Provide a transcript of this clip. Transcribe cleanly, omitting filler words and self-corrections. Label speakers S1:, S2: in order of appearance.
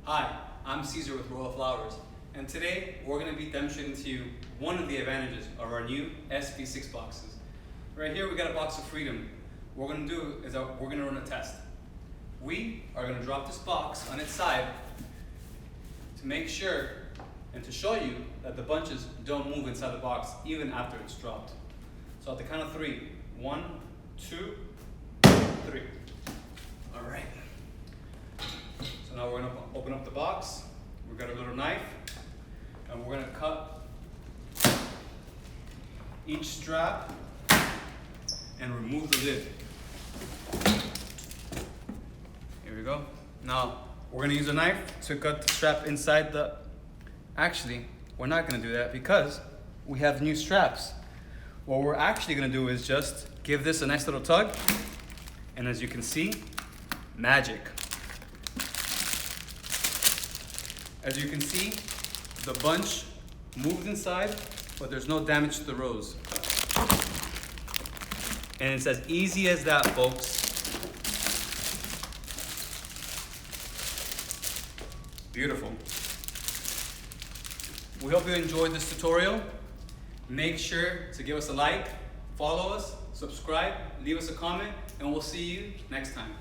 S1: Hi, I'm Caesar with Royal Flowers, and today we're going to be demonstrating to you one of the advantages of our new SB6 boxes. Right here we got a box of freedom. What we're going to do is we're going to run a test. We are going to drop this box on its side to make sure and to show you that the bunches don't move inside the box even after it's dropped. So at the count of 3, 1, 2, 3. All right. So now we're going to open up the box. We've got a little knife, and we're going to cut each strap and remove the lid. Here we go. Now we're going to use a knife to cut the strap inside the... Actually, we're not going to do that because we have new straps. What we're actually going to do is just give this a nice little tug, and as you can see, magic. As you can see, the bunch moved inside, but there's no damage to the rose. And it's as easy as that, folks. Beautiful. We hope you enjoyed this tutorial. Make sure to give us a like, follow us, subscribe, leave us a comment, and we'll see you next time.